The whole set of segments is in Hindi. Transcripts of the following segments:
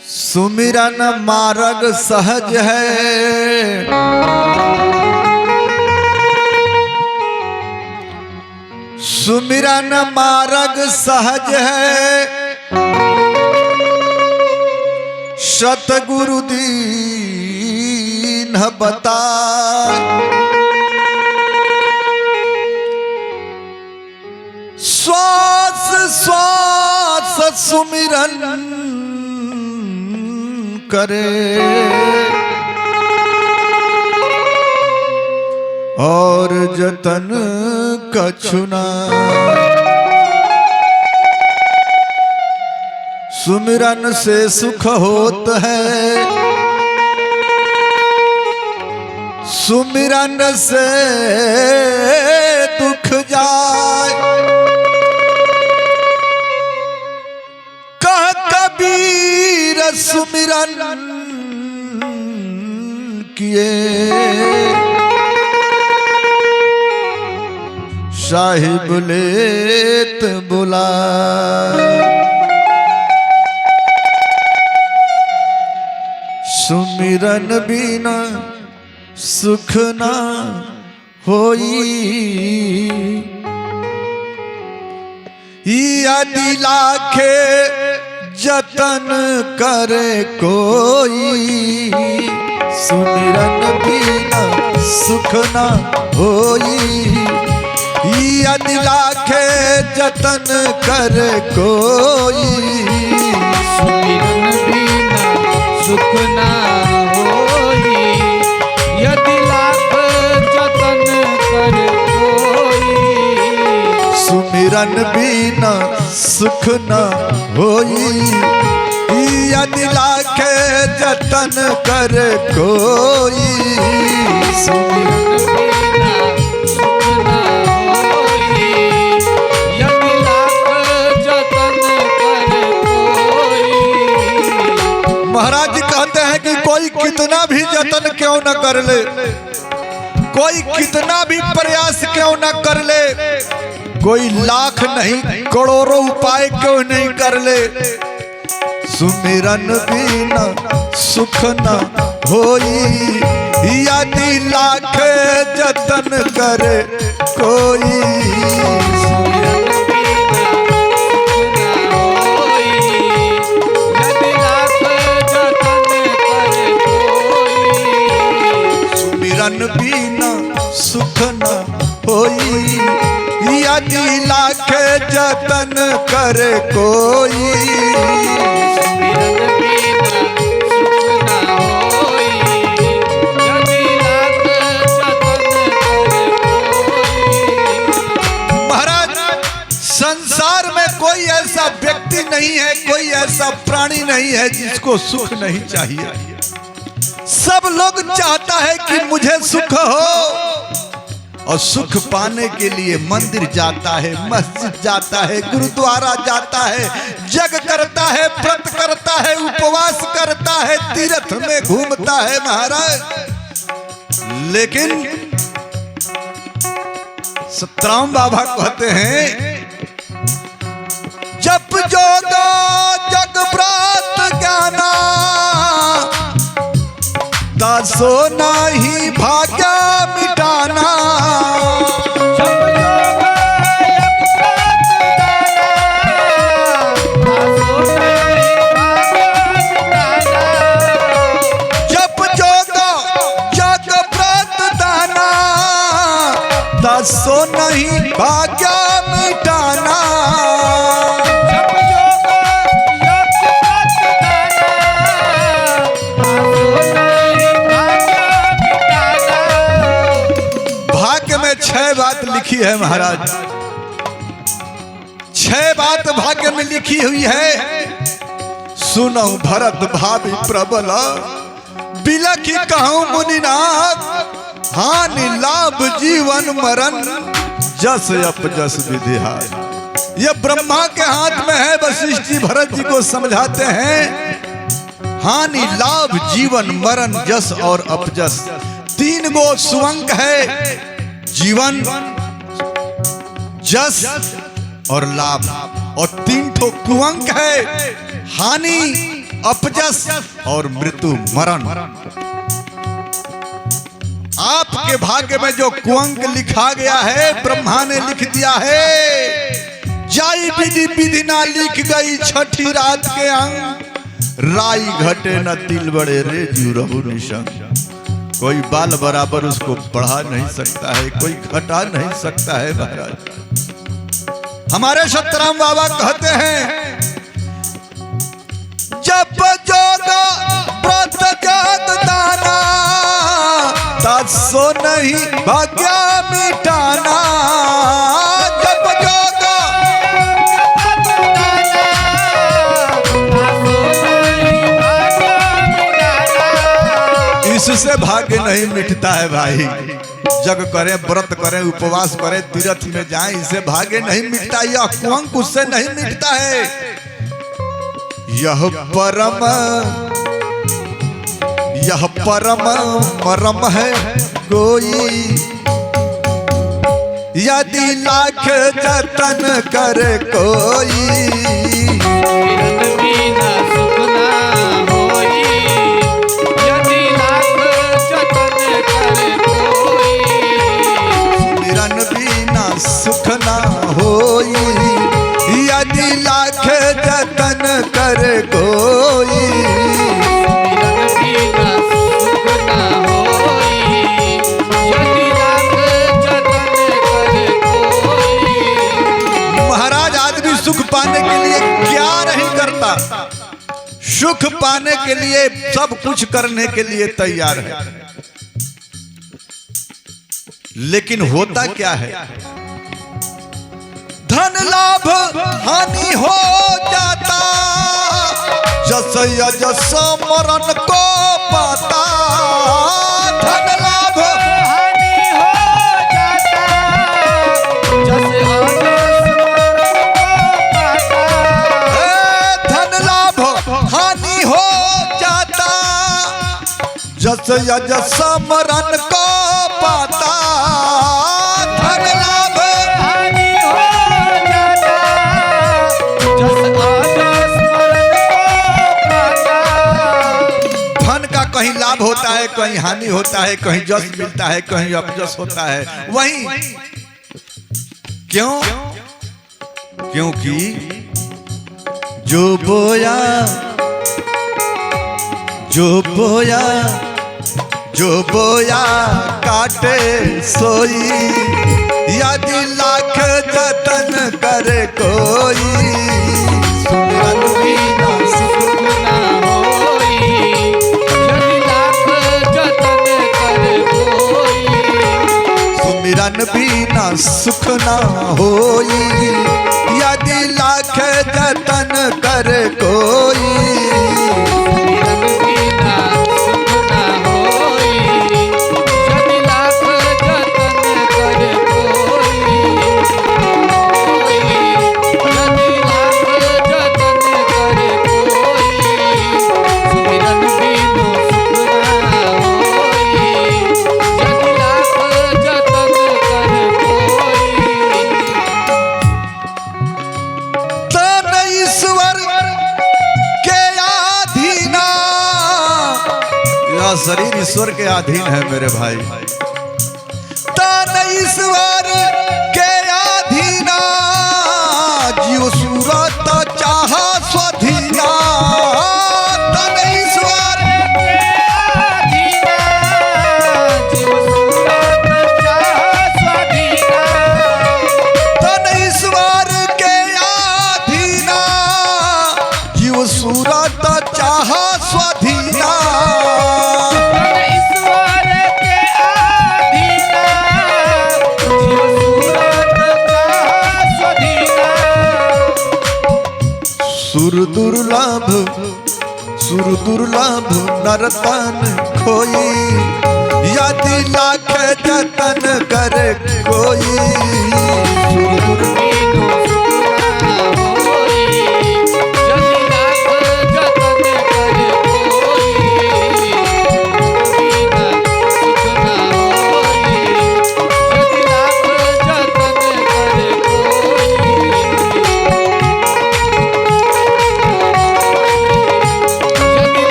सुमिरन मार्ग सहज है, सुमिरन मार्ग सहज है। सतगुरु दीन बता, श्वास श्वास सुमिरन करे और जतन कछुना। सुमिरन से सुख होत है, सुमिरन से दुख जाए। कह कबीर सुमिरन किए, साहिब लेत बुला। सुमिरन बिना सुख ना होई, यदि लाखे जतन करे कोई। सुमिरन बिना सुख ना होई, यदि लाखे जतन करे कोई। सुमिरन बिना सुख ना होई, यदि लाख जतन करे कोई। सुमिरन बिना सुख ना होई, यदि लाखे जतन करे कोई। सुमिरन बिना सुख ना होई, यदि लाख जतन करे कोई। महाराज जी कहते हैं कि कोई कितना भी जतन क्यों न कर ले, कोई कितना भी प्रयास क्यों न कर ले, कोई लाख नहीं करोड़ों उपाय क्यों नहीं कर ले, सुमिरन बिना सुख न होई, यदि लाख जतन करे कोई। सुमिरन बिना सुख न होई, यदि लाख जतन करे कोई। सुमिरन बिना सुख ना होई, यदि लाख जतन करे कोई। महाराज संसार में कोई ऐसा व्यक्ति नहीं है, कोई ऐसा प्राणी नहीं है जिसको सुख नहीं चाहिए। सब लोग चाहता है कि मुझे सुख हो, और सुख पाने के लिए मंदिर जाता है, मस्जिद जाता है, गुरुद्वारा जाता है, जग करता है, व्रत करता है, उपवास करता है, तीर्थ में घूमता है महाराज। लेकिन सतराम बाबा कहते हैं, जप जोगा जग व्रत ज्ञाना, दासो नहीं भाग्य मिटाना। जप जोगा जग व्रत दाना, दासो नहीं भाग्य मिटाना। छह बात लिखी है महाराज, छह बात भाग्य में लिखी हुई है। सुनो भरत भावी प्रबल, बिलखी कहूं मुनिनाथ, हानि लाभ जीवन मरण, जस अपजस विधि हाय। यह ब्रह्मा के हाथ में है। वशिष्ठ जी भरत जी को समझाते हैं, हानि लाभ जीवन मरण जस और अपजस, तीन गो सुअंक है, जीवन, जस और लाभ, और तीन ठो कुअंक है, हानि अपजस और मृत्यु मरण। आपके भाग्य में जो कुअंक लिखा गया है ब्रह्मा ने लिख दिया है। जाई विधि विधि ना लिख गई छठी रात के अंग। राई घटे न तिल बड़े रे जीव रहु निशंग। कोई बाल बराबर उसको बढ़ा नहीं सकता है, कोई घटा नहीं सकता है महाराज। हमारे सतराम बाबा कहते हैं जब जोग व्रत जग दाना तत्सो नहीं भाग्य मिटाना। जब जोग इससे भाग्य नहीं मिटता है भाई। जग करें, व्रत करें, उपवास करें, तीर्थ में जाएं, इससे भाग्य नहीं मिटता। यह कुअंक उससे नहीं मिटता है। यह परम मरम है कोई। यदि लाख जतन करे कोई। सुख ना होई यदि लाख जतन कर कोई। महाराज आदमी सुख पाने के लिए क्या नहीं करता। सुख पाने के लिए सब कुछ करने के लिए तैयार है, लेकिन होता क्या है? धन लाभ हानि हो जाता जस यजस मरण को पाता। धन लाभ हानि हो जाता जस यजस मरण को पाता। धन लाभ हानि हो जाता जस यजस मरण को पाता। धन लाभ हानि हो जाता जस यजस मरण को पाता। धन का कहीं लाभ होता है, कहीं हानि होता है, कहीं जस मिलता है, कहीं अपजस होता है। वहीं क्यों? क्योंकि जो बोया जो बोया काटे सोई। यदि लाख जतन करे कोई। सुमिरन बिना सुख ना होई यदि लाख जतन करे कोई। सुमिरन बिना सुख ना होई यदि लाख जतन करे कोई। शरीर ईश्वर के अधीन है मेरे भाई। तन ईश्वर के अधीना जीव सूरत चाह स्वधीना। तन ईश्वर के अधीना जीव सूरत चाह स्वधीना। तन ईश्वर के अधीना जीव सूरत चाह स्वधीना। सुर दुर्लभ नरतन खोई। यदि लाख जतन करे कोई। सुर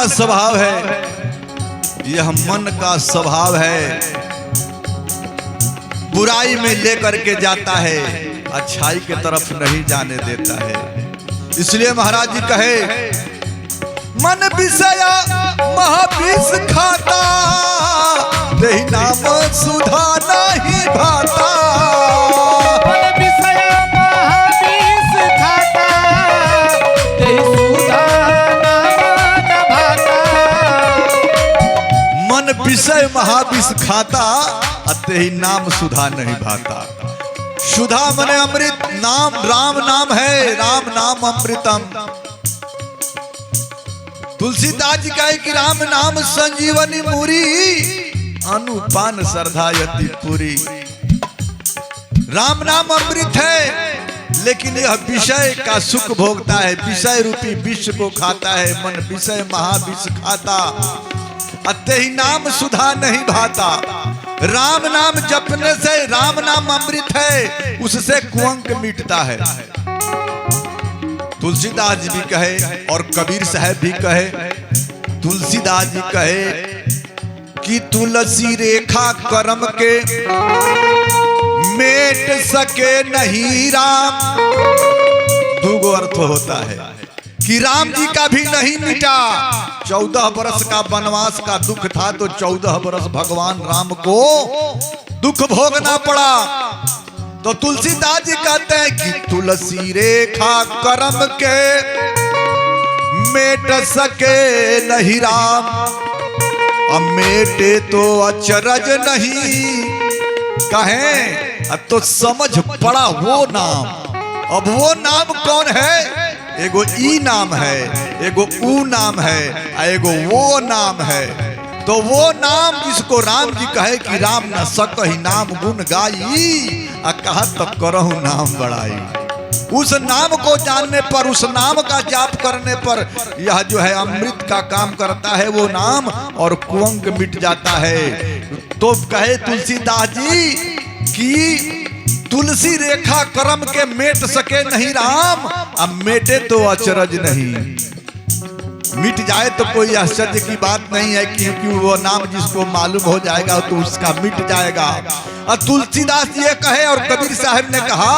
का स्वभाव है, यह मन का स्वभाव है, बुराई में लेकर के जाता है, अच्छाई की तरफ नहीं जाने देता है। इसलिए महाराज जी कहे, मन विषया महाविष खाता, तेहि नाम सुधा नहीं भाता। मन विषय महाविष खाता, तेहि सुधा नाम न भाता। मन विषय महाविष खाता, तेहि नाम सुधा नहीं भाता। सुधा मने अमृत, नाम राम नाम है, राम नाम अमृतम। तुलसीदास जी कहे कि राम नाम संजीवनी मुरी, अनुपान श्रद्धा यति पूरी। राम नाम अमृत है, लेकिन यह विषय का सुख भोगता है, विषय रूपी विष को खाता है। मन विषय महाविष खाता, अतेहि नाम सुधा नहीं भाता। राम नाम जपने से, राम नाम अमृत है, उससे कुअंक मिटता है। तुलसीदास जी भी कहे और कबीर साहब भी कहे, तुलसीदास जी कहे कि तुलसी रेखा करम के मेट सके नहीं राम। दूगो अर्थ होता है कि राम जी का भी नहीं मिटा। 14 वर्ष का वनवास का दुख था, तो 14 वर्ष भगवान राम को दुख भोगना पड़ा। तो तुलसीदास जी कहते हैं कि तुलसी रेखा करम के मेट सके नहीं राम, अब मेटे तो अचरज नहीं। कहें अब तो समझ पड़ा वो नाम। अब वो नाम कौन है? एगो ई नाम है, एगो ऊ नाम है, एगो वो नाम है। तो वो नाम जिसको राम जी कहे कि राम न सकहि नाम गुण गाई, कहा तब करहु नाम बढ़ाई। उस नाम को जानने पर, उस नाम का जाप करने पर यह जो है अमृत का काम करता है वो नाम, और कुअंक मिट जाता है। तो कहे तुलसीदास जी कि तुलसी रेखा करम के मेट सके नहीं राम, अब मेटे तो अचरज नहीं। मिट जाए तो कोई आश्चर्य की बात नहीं है, क्योंकि वो नाम जिसको मालूम हो जाएगा तो उसका मिट जाएगा। और तुलसीदास ये कहे और कबीर साहब ने कहा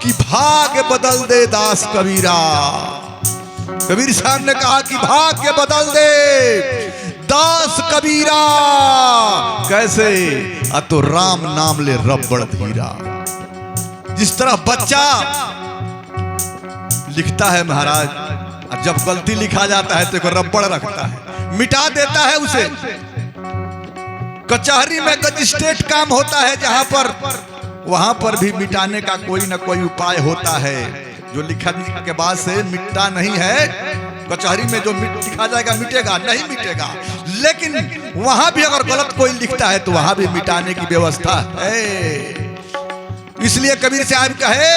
कि भाग्य बदल दे दास कबीरा। कबीर साहब ने कहा कि भाग्य बदल दे दास कबीरा। कैसे? तो राम नाम ले रबड़ धीरा। जिस तरह बच्चा लिखता है महाराज, जब गलती लिखा जाता है तो एक रबड़ रखता है, मिटा देता है उसे। कचहरी में मजिस्ट्रेट काम होता है जहां पर, वहां पर भी मिटाने का कोई ना कोई उपाय होता है। जो लिखने के बाद से मिटता नहीं है, कचहरी में जो लिखा जाएगा मिटेगा नहीं मिटेगा, लेकिन वहां भी अगर गलत कोई लिखता है तो वहां भी मिटाने की व्यवस्था है। इसलिए कबीर साहब कहे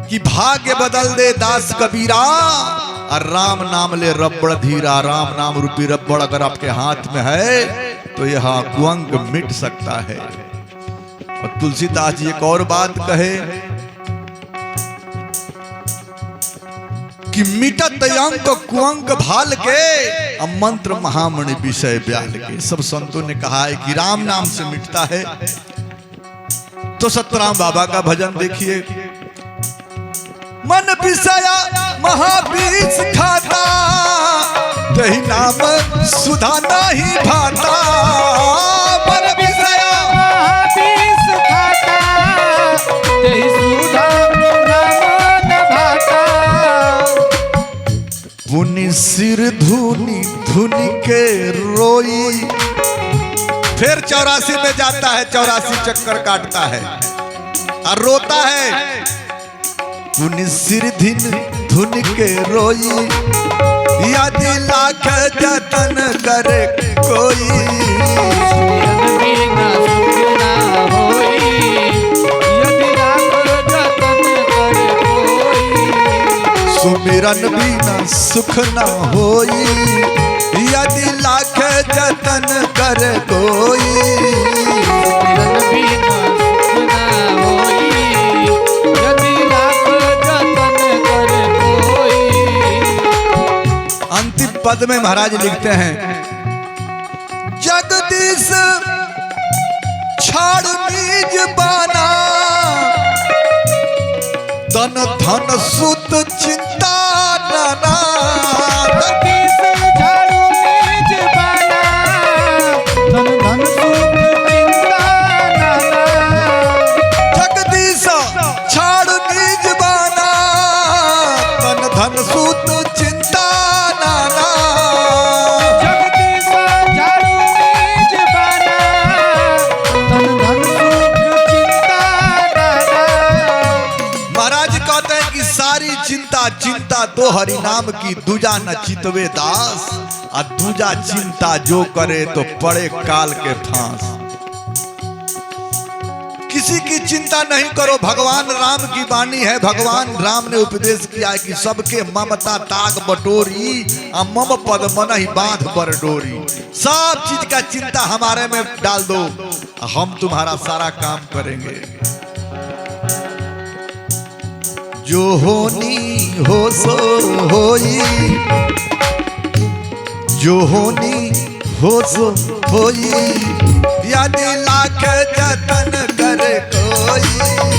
कि भाग्य बदल दे दास कबीरा, और राम नाम ले रबड़ धीरा। राम नाम रूपी रबड़ अगर आपके हाथ में है तो यह कुअंक मिट सकता है। और तुलसीदास जी एक और बात कहे कि मिटत अंक कुअंक भाल के, मंत्र महामणि विषय ब्याल के। सब संतों ने कहा है कि राम नाम से मिटता है। तो सतराम बाबा का भजन देखिए, मन विषया महाविष खाता, तेहि नाम सुधा नहीं भाता। मन विषया महाविष खाता, तेहि सुधा नाम न भाता। पुनि सिर धुनि धुनि के रोई। फिर 84 में जाता है, 84 चक्कर काटता है और रोता है। पुनि सिर धिन धुन के रोई, यदि लाख जतन करे कोई। बिना सुख ना होई, यदि लाख जतन करे कोई। सुमिरन बिना सुख न होई, यदि लाख जतन करे कोई। सुमिरन बिना सुख ना होई, यदि लाख जतन करे कोई। अंतिम पद में महाराज लिखते हैं, जगदीश छाड़ निज बाना, तन धन सुत चिंता नाना। जगदीश झाड़ू निज बाना, तन धन सुख चिंता नाना। जगदीश छाड़ निज बाना, तन धन सुत चिंता नाना। जगदीश झाड़ू निज बाना, तन धन सुख चिंता नाना। महाराज कहते हैं कि सारी चिंता चिंता तो हरि नाम की, दूजा न चितवे दास, और दूजा चिंता जो करे तो पड़े काल के फांस। किसी की चिंता नहीं करो, भगवान राम की वाणी है। भगवान राम ने उपदेश किया है कि सबके ममता ताग बटोरी, मम पद मन ही बांध पर डोरी। सब चीज का चिंता हमारे में डाल दो, हम तुम्हारा सारा काम करेंगे। जो होनी हो सो होई, जो होनी हो सो होई, यदि लाख जतन करे कोई।